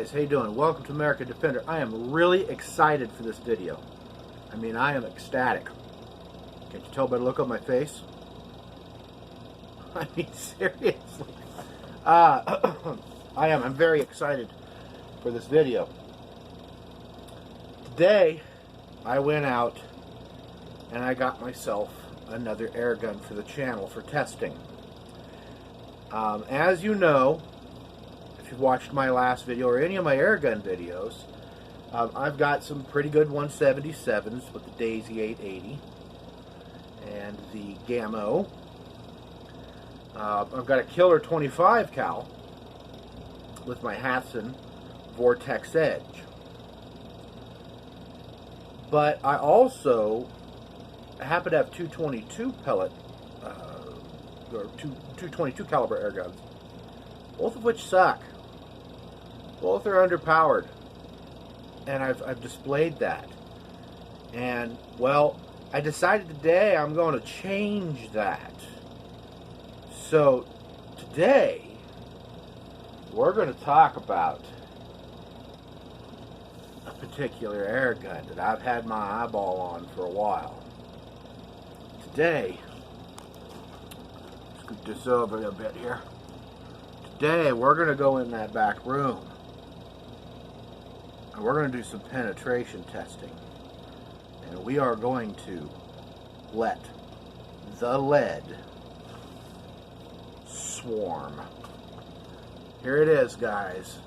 guys, how you doing? Welcome to American Defender. I am really excited for this video. I mean, I am ecstatic. Can't you tell by the look on my face? I mean, seriously. I'm very excited for this video. Today, I went out and I got myself another air gun for the channel for testing. As you know, if you've watched my last video or any of my air gun videos, I've got some pretty good 177s with the Daisy 880 and the Gamo. I've got a killer 25 cal with my Hatson Vortex Edge. But I also happen to have 222 pellet or 222 caliber air guns, both of which suck. Both are underpowered, and I've displayed that. And well, I decided today I'm going to change that. So today we're going to talk about a particular air gun that I've had my eyeball on for a while. Today, scoot this over a bit here. Today we're going to go in that back room and we're going to do some penetration testing, and we are going to let the lead swarm. Here it is, guys.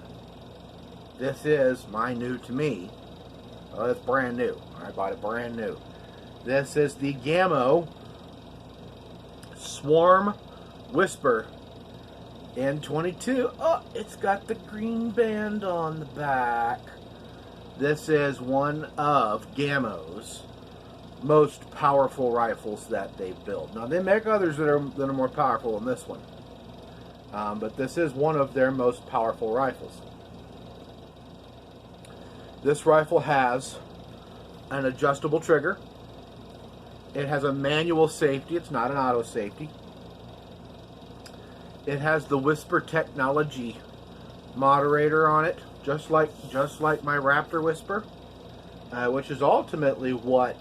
This is my new to me. Oh, it's brand new. I bought it brand new. This is the Gamo Swarm Whisper N22. Oh, it's got the green band on the back. This is one of Gamo's most powerful rifles that they build. Now, they make others that are more powerful than this one. But this is one of their most powerful rifles. This rifle has an adjustable trigger. It has a manual safety. It's not an auto safety. It has the Whisper technology moderator on it, just like my Raptor Whisper, which is ultimately what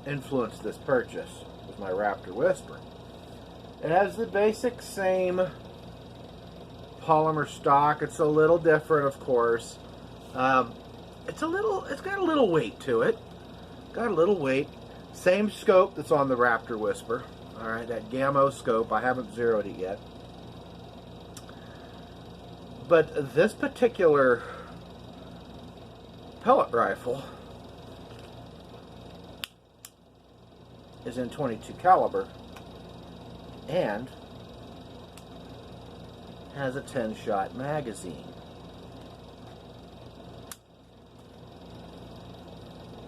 influenced this purchase, was my Raptor Whisper. It has the basic same polymer stock. It's a little different, of course. It's got a little weight to it. Got a little weight. Same scope that's on the Raptor Whisper. All right, that Gamo scope. I haven't zeroed it yet. But this particular pellet rifle is in 22 caliber and has a 10-shot magazine.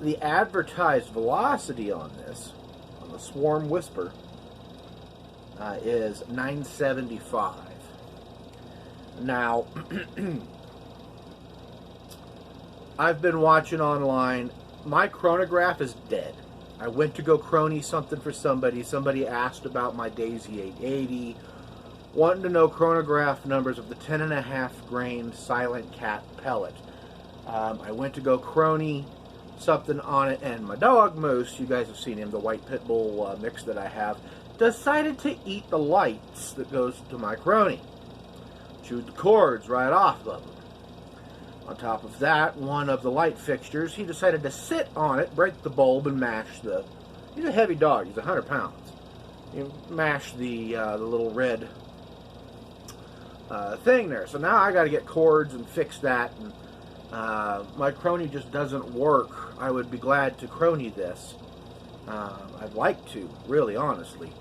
The advertised velocity on this, on the Swarm Whisper, is 975. Now, I've been watching online. My chronograph is dead. I went to go chrony something for somebody. Somebody asked about my Daisy 880, wanting to know chronograph numbers of the 10.5 grain Silent Cat pellet. I went to go chrony something on it, and my dog Moose, you guys have seen him, the white pit bull mix that I have, decided to eat the lights that goes to my chrony. Chewed the cords right off of them. On top of that, one of the light fixtures, he decided to sit on it, break the bulb, and mash the... He's a heavy dog. He's 100 pounds. You mash the little red thing there. So now I got to get cords and fix that. And my chrony just doesn't work. I would be glad to chrony this. I'd like to, really, honestly,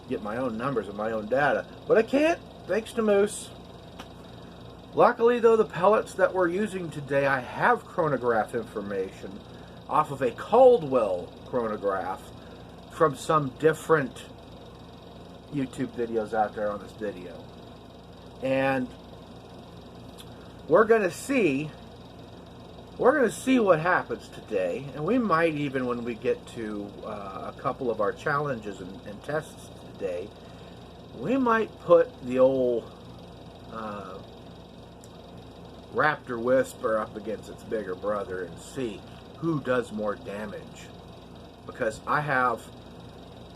get my own numbers and my own data. But I can't, thanks to Moose. Luckily, though, the pellets that we're using today, I have chronograph information off of a Caldwell chronograph from some different YouTube videos out there on this video. And we're going to see what happens today, and we might even, when we get to a couple of our challenges and tests today, we might put the old Raptor Whisper up against its bigger brother and see who does more damage. Because I have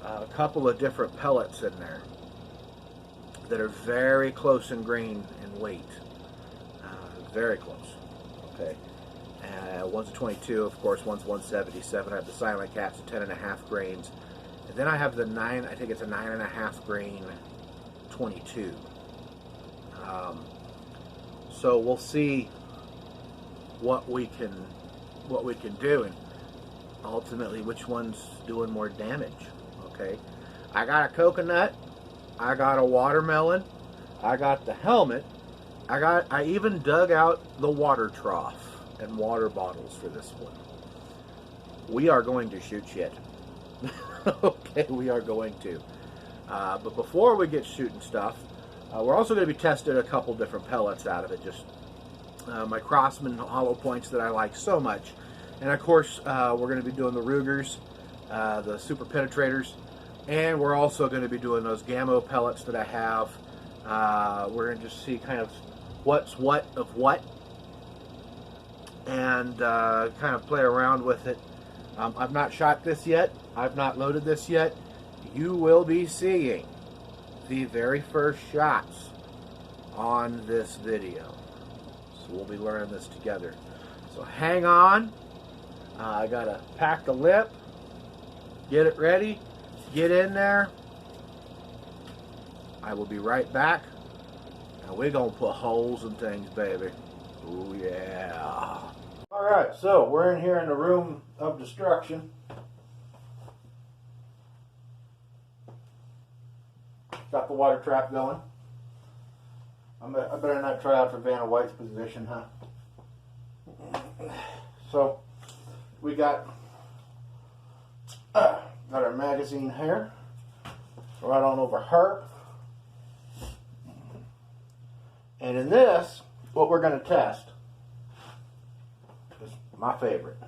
a couple of different pellets in there that are very close in grain and weight. Very close. Okay. One's a 22, of course, one's 177. I have the Silent Caps at 10.5 grains. And then I have the 9, I think it's a 9.5 grain 22. So we'll see what we can do, and ultimately which one's doing more damage. Okay, I got a coconut, I got a watermelon, I got the helmet, I even dug out the water trough and water bottles for this one. We are going to shoot shit. Okay, we are going to. But before we get shooting stuff, we're also going to be testing a couple different pellets out of it. Just my Crosman hollow points that I like so much. And of course, we're going to be doing the Rugers, the Super Penetrators. And we're also going to be doing those Gamo pellets that I have. We're going to just see kind of what's what of what. And kind of play around with it. I've not shot this yet. I've not loaded this yet. You will be seeing the very first shots on this video. So we'll be learning this together. So hang on. I gotta pack the lip, get it ready, get in there. I will be right back. And we're gonna put holes in things, baby. Oh yeah. Alright, so we're in here in the room of destruction. Got the water trap going. I better not try out for Vanna White's position, huh? So we got our magazine here, right on over her. And in this, what we're going to test is my favorite.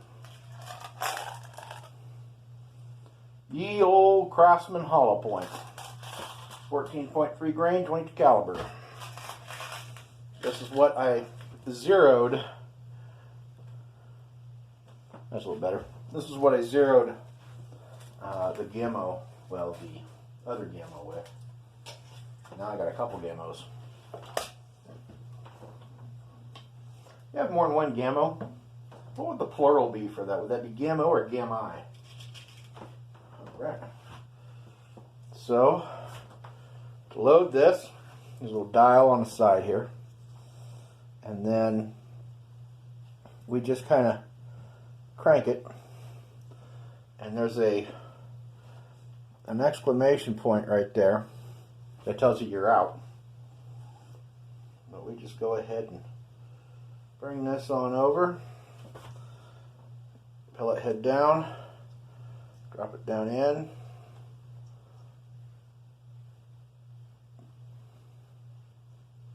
Ye old Crosman hollow point. 14.3 grain, 22 caliber. This is what I zeroed. That's a little better. This is what I zeroed the Gamo, well, the other Gamo with. Now I got a couple Gamos. You have more than one Gamo. What would the plural be for that? Would that be Gamo or Gami? Alright. So, to load this, there's a little dial on the side here. And then we just kind of crank it. And there's an exclamation point right there that tells you you're out. But we just go ahead and bring this on over. Pellet head down. Drop it down in.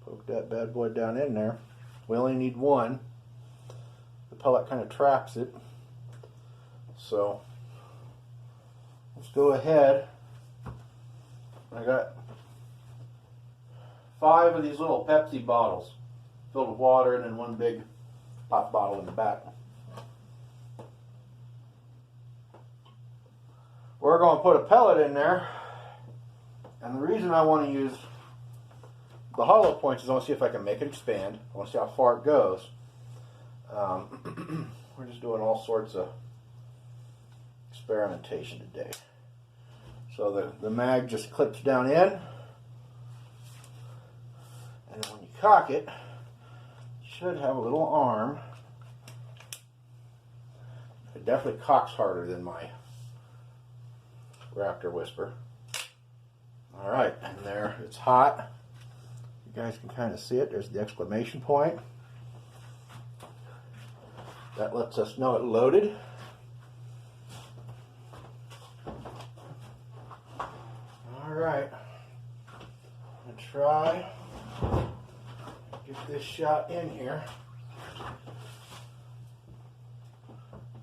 Poke that bad boy down in there. We only need one. The pellet kind of traps it. So let's go ahead. I got 5 of these little Pepsi bottles filled with water and then one big pop bottle in the back. We're going to put a pellet in there, and the reason I want to use the hollow points is I want to see if I can make it expand. I want to see how far it goes. We're just doing all sorts of experimentation today. So the mag just clips down in, and then when you cock it, you should have a little arm. It definitely cocks harder than my Raptor Whisper. Alright, and there, it's hot. You guys can kind of see it. There's the exclamation point. That lets us know it loaded. Alright, I'm going to try get this shot in here.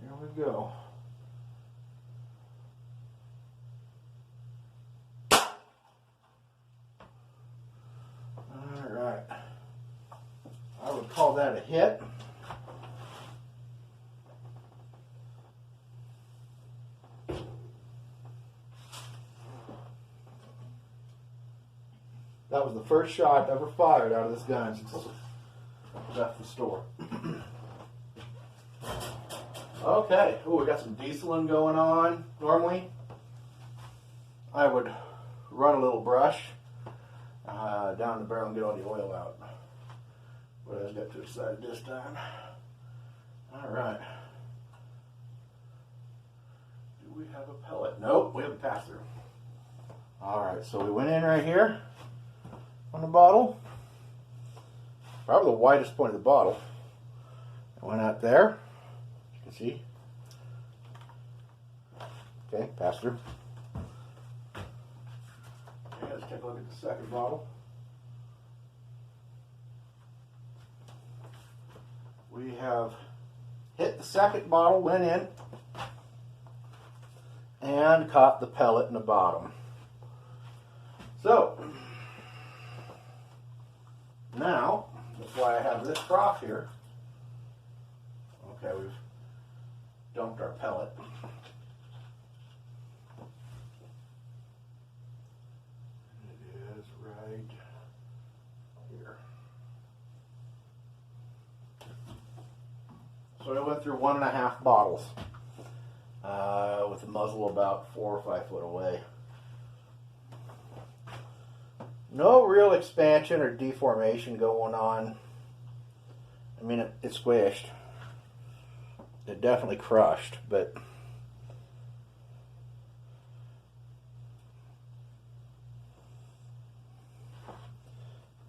Here we go. Alright. I would call call that a hit. That was the first shot ever fired out of this gun since I left the store. Okay, oh, we got some dieseling going on. Normally, I would run a little brush down the barrel and get all the oil out. But I just got too excited this time. All right. Do we have a pellet? Nope, we have a pass-through. All right, so we went in right here on the bottle. Probably the widest point of the bottle. I went out there. You can see. Okay, pass through. Okay, let's take a look at the second bottle. We have hit the second bottle, went in, and caught the pellet in the bottom. So, now, that's why I have this trough here. Okay, we've dumped our pellet. It is right here. So I went through 1.5 bottles with the muzzle about 4 or 5 foot away. No real expansion or deformation going on. I mean, it squished. It definitely crushed, but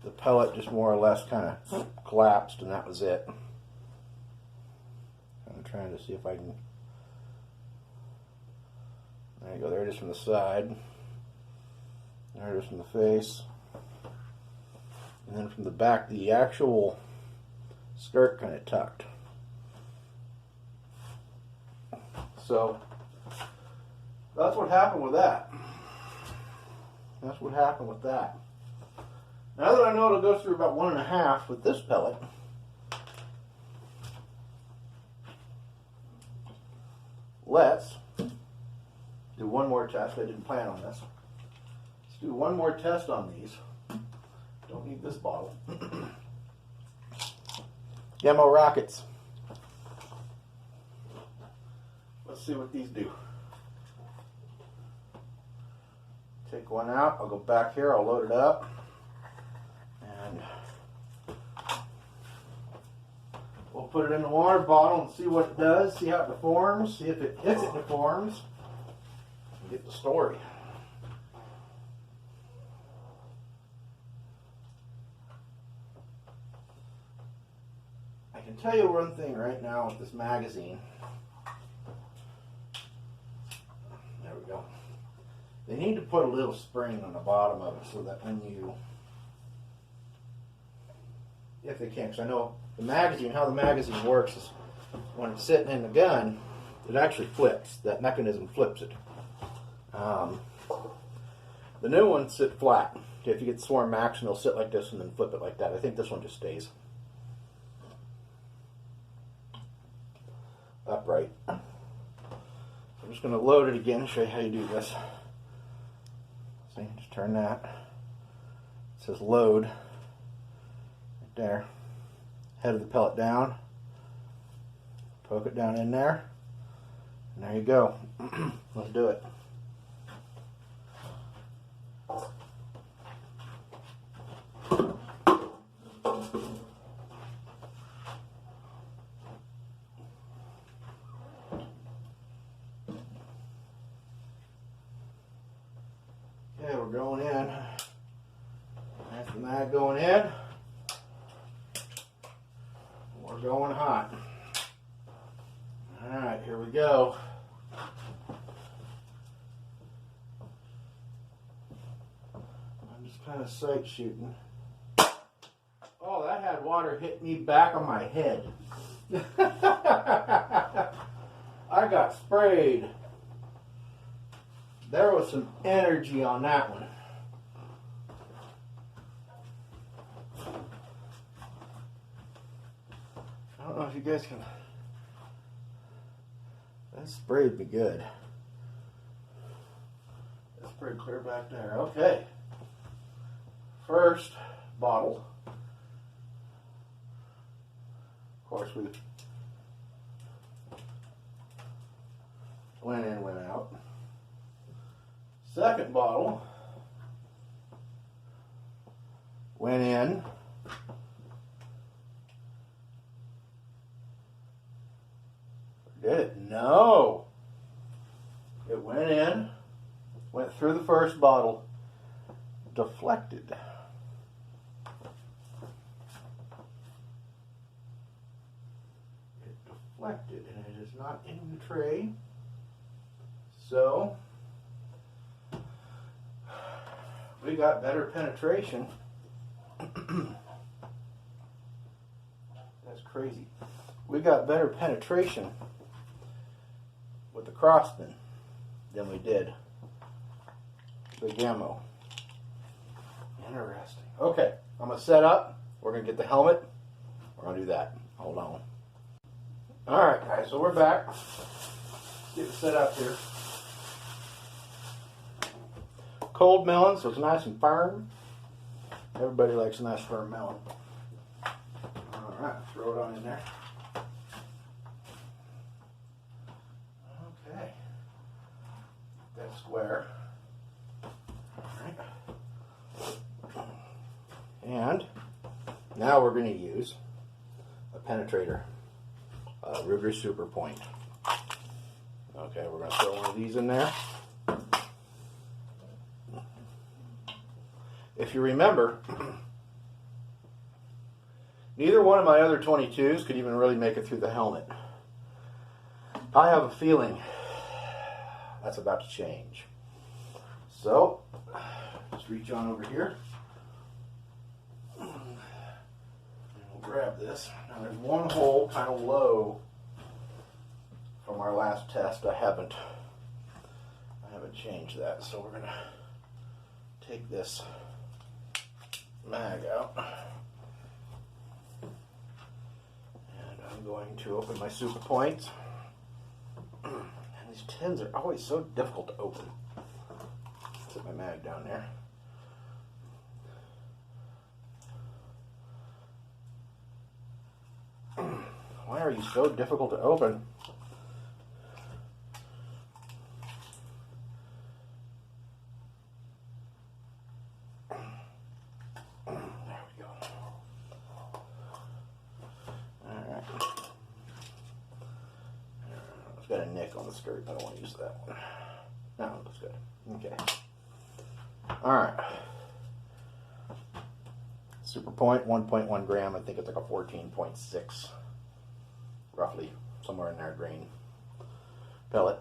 the pellet just more or less kind of collapsed, and that was it. I'm trying to see if I can. There you go. There it is from the side. There it is from the face. And then from the back, the actual skirt kind of tucked. So that's what happened with that. That's what happened with that. Now that I know it'll go through about 1.5 with this pellet, let's do one more test. I didn't plan on this. Let's do one more test on these. Don't need this bottle. Gamo rockets. Let's see what these do. Take one out. I'll go back here. I'll load it up. And we'll put it in the water bottle and see what it does. See how it deforms. See if it deforms. And get the story. I can tell you one thing right now with this magazine. There we go. They need to put a little spring on the bottom of it so that when you, if they can, because I know the magazine, how the magazine works is when it's sitting in the gun, it actually flips. That mechanism flips it. The new ones sit flat. Okay, if you get Swarm Max, and they'll sit like this and then flip it like that. I think this one just stays upright. I'm just going to load it again and show you how you do this. See, just turn that. It says load right there. Head of the pellet down. Poke it down in there. And there you go. Let's do it. Okay, we're going in. That's the mag going in. We're going hot. Alright, here we go. I'm just kind of sight shooting. Oh, that had water hit me back on my head. I got sprayed. There was some energy on that one. I don't know if you guys can. That sprayed me good. That's pretty clear back there. Okay. First bottle. Of course, we went in, went out. Second bottle went in. Did it? No. It went in, went through the first bottle, deflected. It deflected, and it is not in the tray. So, we got better penetration. That's crazy. We got better penetration with the Crossman than we did the Gamo. Interesting. Okay, I'm going to set up. We're going to get the helmet. We're going to do that. Hold on. Alright guys, so we're back. Let's get it set up here. Cold melon, so it's nice and firm. Everybody likes a nice firm melon. Alright, throw it on in there. Okay. That's square. Alright. And now we're going to use a penetrator, a Ruger Super Point. Okay, we're going to throw one of these in there. If you remember, neither one of my other 22s could even really make it through the helmet. I have a feeling that's about to change. So, just reach on over here. And we'll grab this. Now there's one hole kind of low from our last test. I haven't changed that. So we're going to take this mag out. And I'm going to open my Super Points. And these tins are always so difficult to open. Put my mag down there. Why are you so difficult to open? Got a nick on the skirt. I don't want to use that one. No, it looks good. Okay. Alright. Super Point, 1.1 gram. I think it's like a 14.6. Roughly. Somewhere in there, grain. Pellet.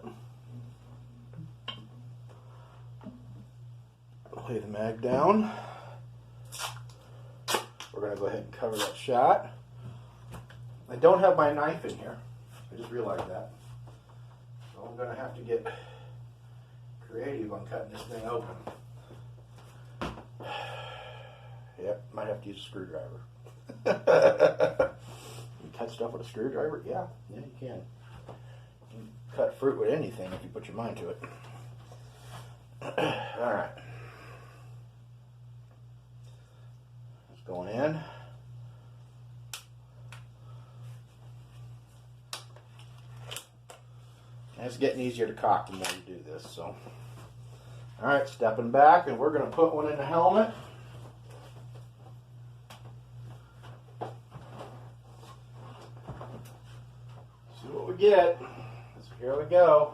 Lay the mag down. We're going to go ahead and cover that shot. I don't have my knife in here. I just realized that. I'm going to have to get creative on cutting this thing open. Yep, might have to use a screwdriver. You cut stuff with a screwdriver? Yeah, you can. You can cut fruit with anything if you put your mind to it. Alright. It's going in. And it's getting easier to cock the more you do this. So, all right, stepping back, and we're going to put one in the helmet. See what we get. So here we go.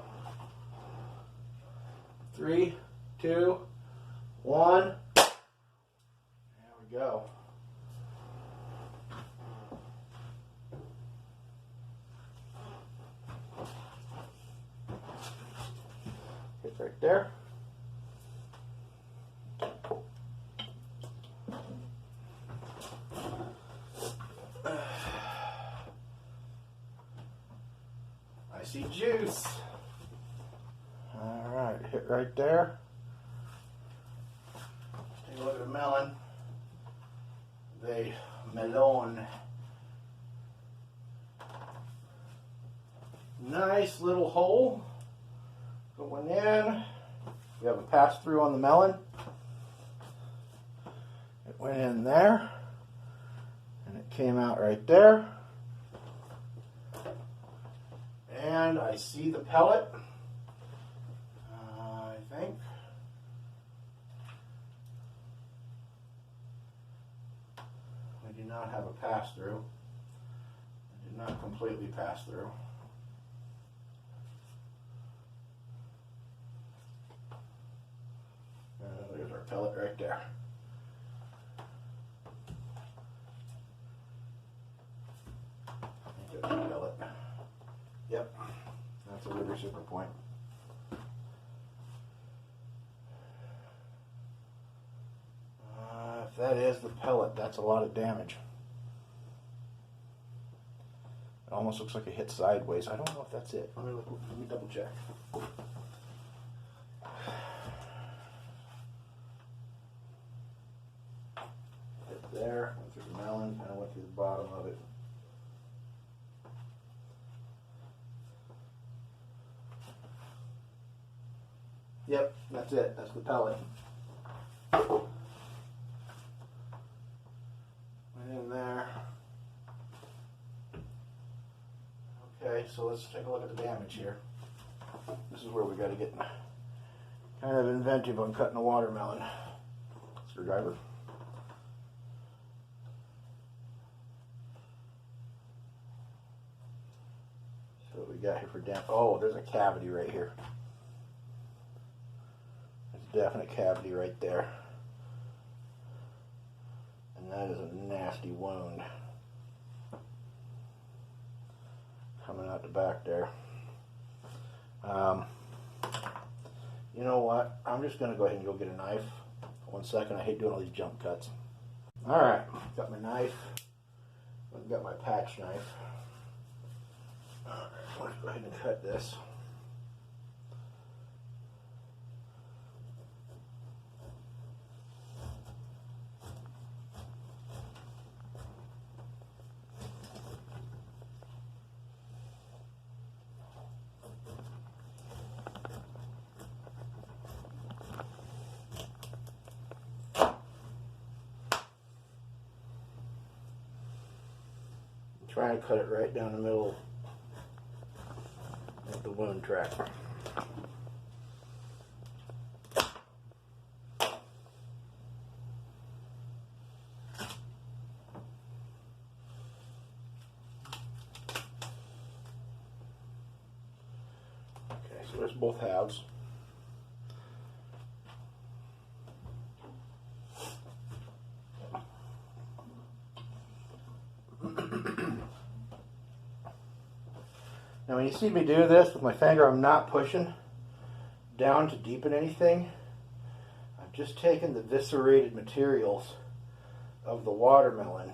3, 2, 1. There we go. It's right there. I see juice. All right, hit right there. Take a look at the melon. The melon. Nice little hole going in. We have a pass-through on the melon. It went in there, and it came out right there. And I see the pellet, I think. We do not have a pass-through. It did not completely pass through. There's our pellet right there. There's our pellet. Yep, that's a river super point. If that is the pellet, that's a lot of damage. It almost looks like it hit sideways. I don't know if that's it. Let me double check. Hit there, went through the melon, kind of went through the bottom of it. Yep, that's it. That's the pellet. Went in there. Okay, so let's take a look at the damage here. This is where we got to get kind of inventive on cutting a watermelon. Screwdriver. So what we got here for damage? Oh, there's a cavity right here. There's a definite cavity right there. And that is a nasty wound coming out the back there. You know what? I'm just going to go ahead and go get a knife. 1 second. I hate doing all these jump cuts. Alright, got my knife. I've got my patch knife. Alright, let's go ahead and cut this. Trying to cut it right down the middle of the wound track. Okay, so there's both halves. Now when you see me do this with my finger, I'm not pushing down to deepen anything. I've just taken the viscerated materials of the watermelon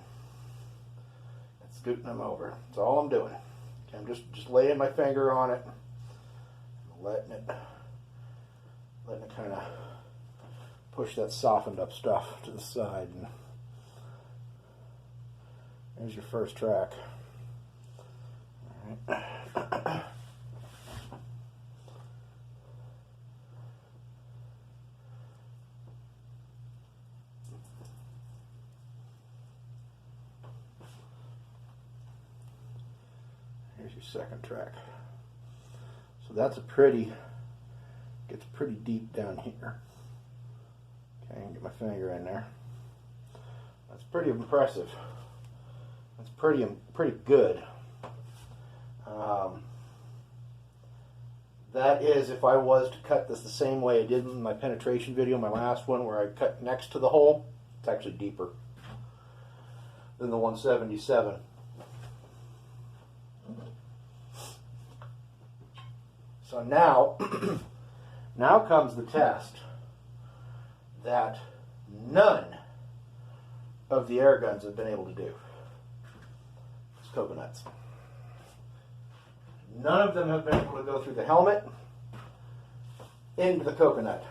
and scooting them over. That's all I'm doing. Okay, I'm just laying my finger on it, letting it kind of push that softened up stuff to the side. And there's your first track. All right. Here's your second track. So that's gets pretty deep down here. Okay, get my finger in there. That's pretty impressive. That's pretty good. That is, if I was to cut this the same way I did in my penetration video, my last one, where I cut next to the hole, it's actually deeper than the 177. So now, now comes the test that none of the air guns have been able to do. It's coconuts. None of them have been able to go through the helmet into the coconut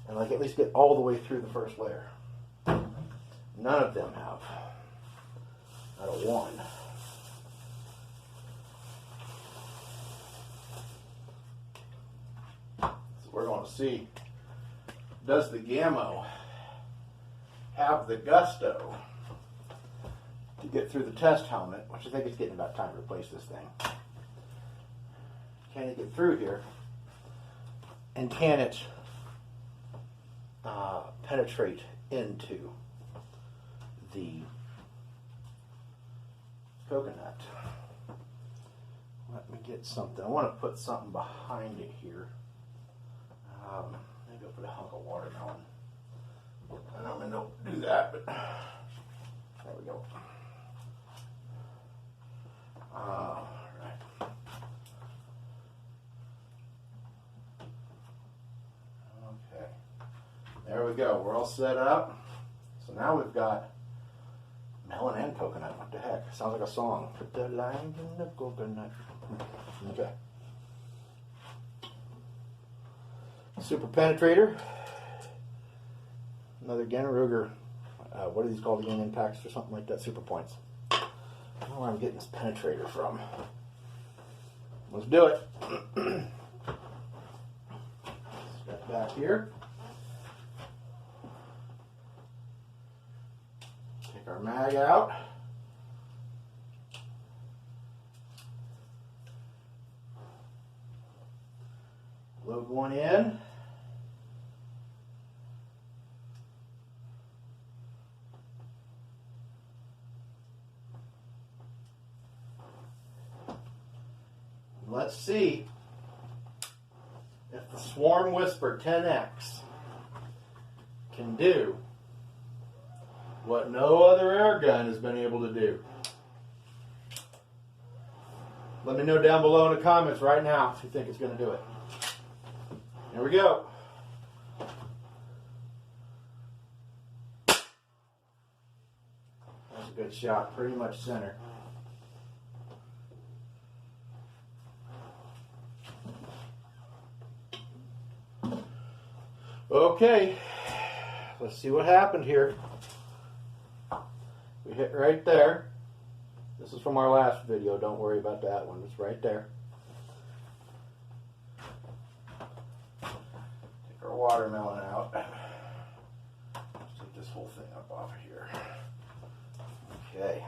and like at least get all the way through the first layer. None of them have. Not a one. want to see, does the Gamo have the gusto to get through the test helmet, which I think it's getting about time to replace this thing. Can it get through here? And can it penetrate into the coconut? Let me get something. I want to put something behind it here. Maybe I'll put a hunk of watermelon. I don't know how to do that, but there we go. All right. Okay. There we go. We're all set up. So now we've got melon and coconut. What the heck? Sounds like a song. Put the lime in the coconut. Okay. Super penetrator. Another Ruger. What are these called again? Impacts or something like that? Super points. I don't know where I'm getting this penetrator from. Let's do it. Step back here. Take our mag out. Load one in. Let's see if the Swarm Whisper 10X can do what no other air gun has been able to do. Let me know down below in the comments right now if you think it's going to do it. Here we go. That's a good shot, pretty much center. Okay, let's see what happened here. We hit right there. This is from our last video. Don't worry about that one. It's right there. Take our watermelon out. Let's take this whole thing up off of here. Okay.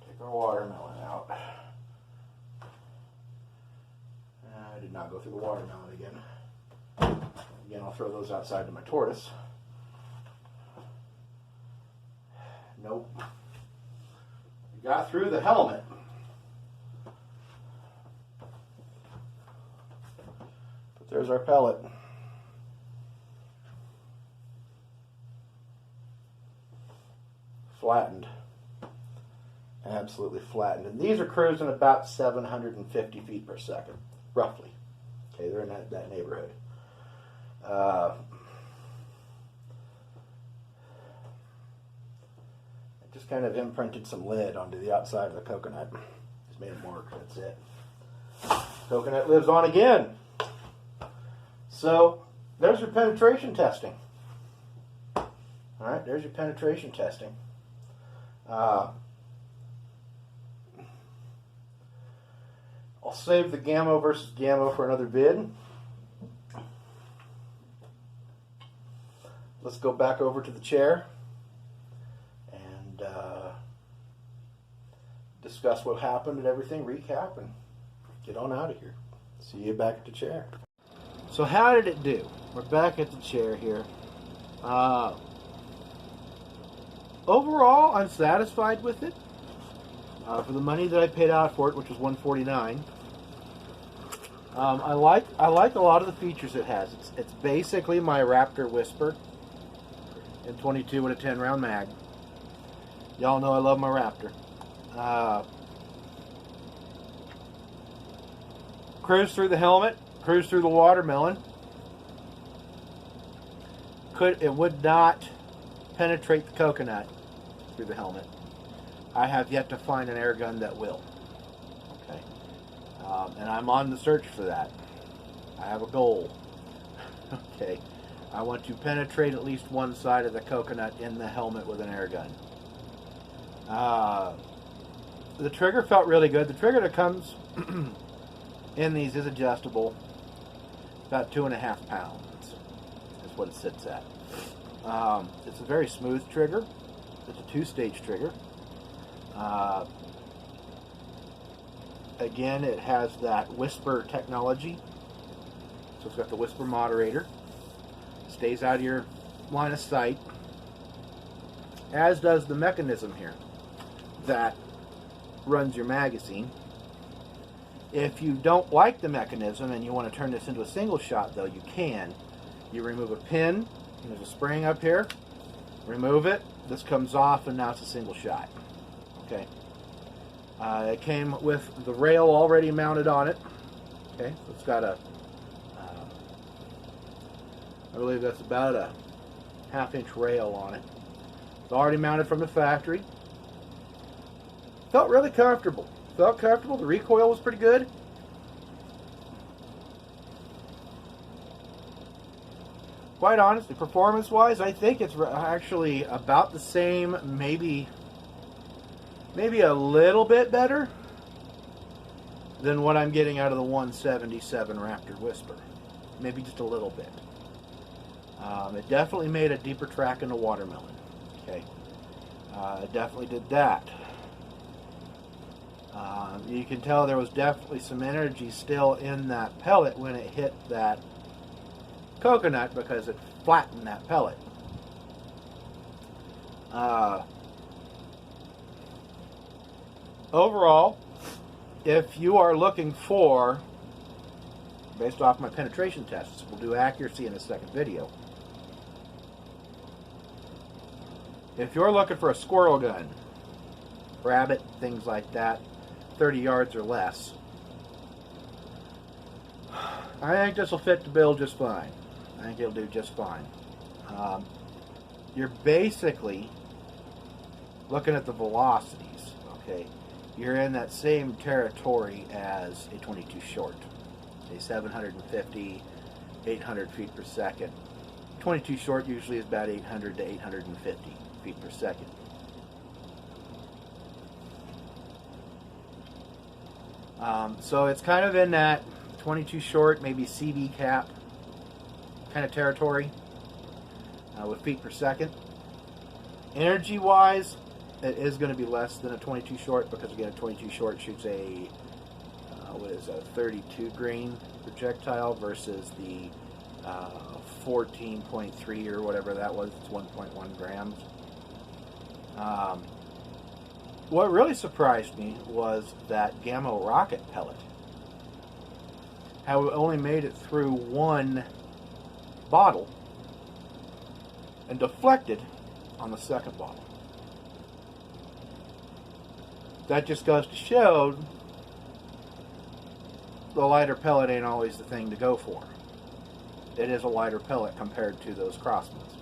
Take our watermelon out. I did not go through the watermelon again. Again, I'll throw those outside to my tortoise. Nope. We got through the helmet. But there's our pellet. Flattened. Absolutely flattened. And these are cruising about 750 feet per second, roughly. Okay, they're in that neighborhood. I just kind of imprinted some lid onto the outside of the coconut. Just made it work, that's it. Coconut lives on again. So, there's your penetration testing. Alright, there's your penetration testing. I'll save the Gamo versus Gamo for another vid. Let's go back over to the chair and discuss what happened and everything, recap, and get on out of here. See you back at the chair. So how did it do? We're back at the chair here. Overall, I'm satisfied with it. For the money that I paid out for it, which was $149. I like a lot of the features it has. It's basically my Raptor Whisper in 22 with a 10 round mag. Y'all know I love my Raptor. Cruise through the helmet, cruise through the watermelon. It would not penetrate the coconut through the helmet. I have yet to find an air gun that will. Okay, and I'm on the search for that. I have a goal. Okay. I want to penetrate at least one side of the coconut in the helmet with an air gun. The trigger felt really good. The trigger that comes in these is adjustable. About 2.5 pounds is what it sits at. It's a very smooth trigger. It's a 2-stage trigger. Again, it has that whisper technology. So it's got the whisper moderator. Stays out of your line of sight. As does the mechanism here that runs your magazine. If you don't like the mechanism and you want to turn this into a single shot, though, you can. You remove a pin, and there's a spring up here. Remove it. This comes off, and now it's a single shot. Okay. It came with the rail already mounted on it. Okay, so it's got a, I believe that's about a 1/2-inch rail on it. It's already mounted from the factory. Felt really comfortable. Felt comfortable. The recoil was pretty good. Quite honestly, performance-wise, I think it's actually about the same, maybe a little bit better than what I'm getting out of the 177 Raptor Whisper. Maybe just a little bit. It definitely made a deeper track in the watermelon. Okay, it definitely did that. You can tell there was definitely some energy still in that pellet when it hit that coconut because it flattened that pellet. Overall, if you are looking for, based off my penetration tests, we'll do accuracy in a second video. If you're looking for a squirrel gun, rabbit, things like that, 30 yards or less, I think this will fit the bill just fine. I think it'll do just fine. You're basically looking at the velocities, okay? You're in that same territory as a 22 short, say 750, 800 feet per second. 22 short usually is about 800 to 850 feet per second. So it's kind of in that 22 short, maybe CB cap kind of territory with feet per second. Energy wise, it is going to be less than a 22 short because again, a 22 short shoots a what is a 32 grain projectile versus the 14.3 or whatever that was. It's 1.1 grams. What really surprised me was that Gamo rocket pellet. How it only made it through one bottle and deflected on the second bottle. That just goes to show the lighter pellet ain't always the thing to go for. It is a lighter pellet compared to those Crossmans.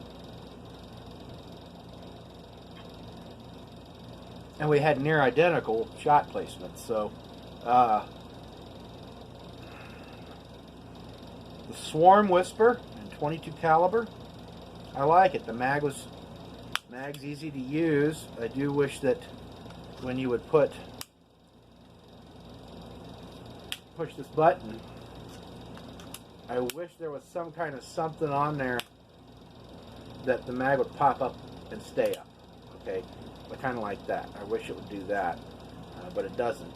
And we had near identical shot placements, so the Swarm Whisper in 22 caliber, I like it. The mag's easy to use. I do wish that when you would push this button, I wish there was some kind of something on there that the mag would pop up and stay up. Okay, I kind of like that. I wish it would do that, but it doesn't.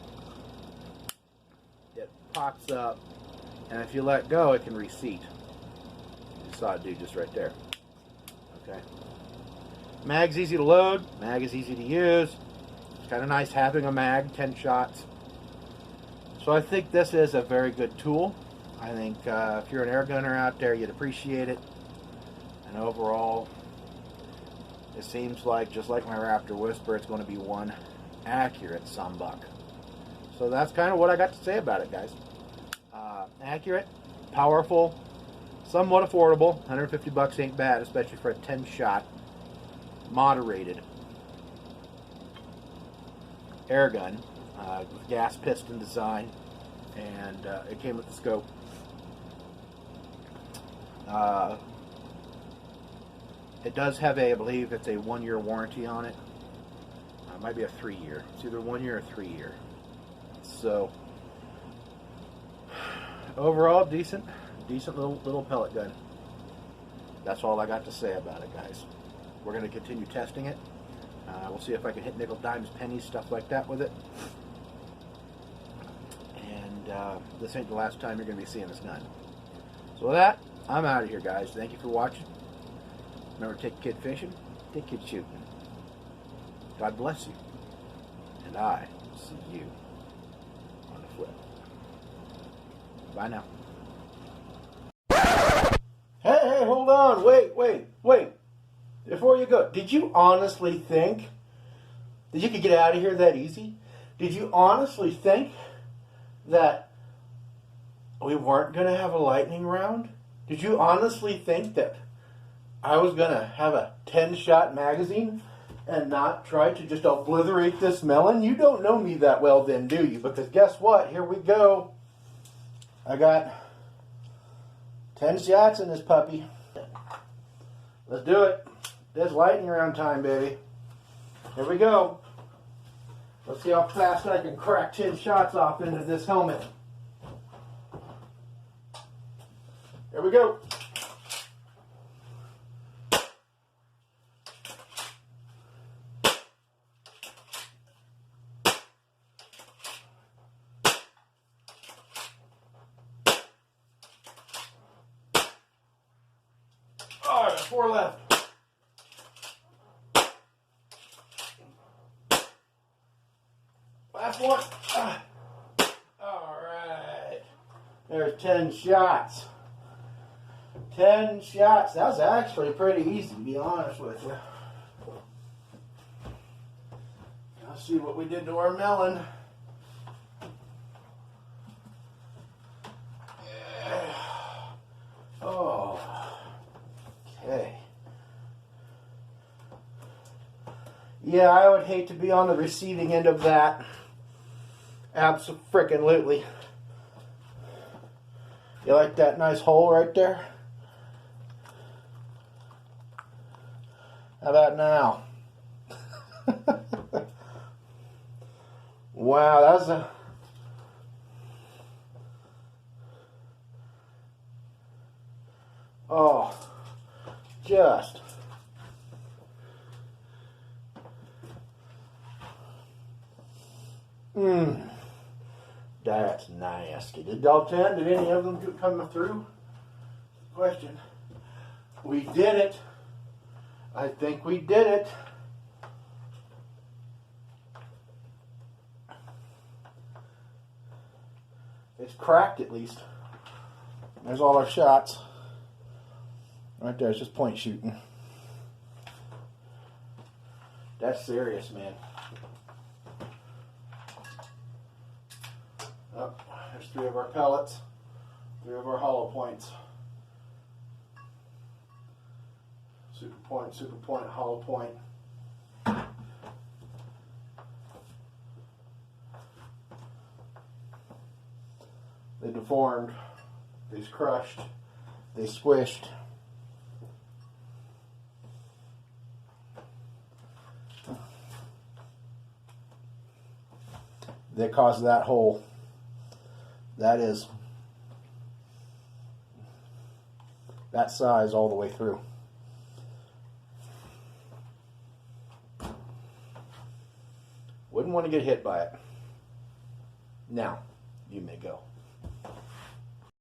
It pops up, and if you let go, it can reseat. You saw it do just right there. Okay. Mag's easy to load. Mag is easy to use. It's kind of nice having a mag, 10 shots. So I think this is a very good tool. I think if you're an air gunner out there, you'd appreciate it. And overall, it seems like, just like my Raptor Whisper, it's going to be one accurate sunbuck. So that's kind of what I got to say about it, guys. Accurate, powerful, somewhat affordable. 150 bucks ain't bad, especially for a 10-shot, moderated air gun with gas piston design, and it came with the scope. It does have I believe it's a 1-year warranty on it. It might be a 3-year. It's either 1 year or 3 year. So overall, decent decent little pellet gun. That's all I got to say about it, guys. We're going to continue testing it. We'll see if I can hit nickel, dimes, pennies, stuff like that with it. And this ain't the last time you're going to be seeing this gun. So with that, I'm out of here, guys. Thank you for watching. Remember to take a kid fishing, take a kid shooting. God bless you. And I will see you on the flip. Bye now. Hey, hold on. Wait. Before you go, did you honestly think that you could get out of here that easy? Did you honestly think that we weren't going to have a lightning round? Did you honestly think that I was going to have a 10-shot magazine and not try to just obliterate this melon? You don't know me that well then, do you? Because guess what? Here we go. I got 10 shots in this puppy. Let's do it. It's lightning round time, baby. Here we go. Let's see how fast I can crack 10 shots off into this helmet. Here we go. All right, 4 left. Last one. All right. There's 10 shots. 10 shots. That was actually pretty easy, to be honest with you. Let's see what we did to our melon. Yeah. Oh. Okay. Yeah, I would hate to be on the receiving end of that. Abso-frickin-lutely. You like that nice hole right there? How about now? Wow, that was a... Oh, just... That's nasty. Did y'all 10? Did any of them come through? Question. We did it. I think we did it. It's cracked at least. There's all our shots. Right there, it's just point shooting. That's serious, man. Oh, there's 3 of our pellets, 3 of our hollow points. Super point, hollow point. They deformed, they crushed, they squished. They caused that hole. That is that size all the way through. Wouldn't want to get hit by it. Now, you may go.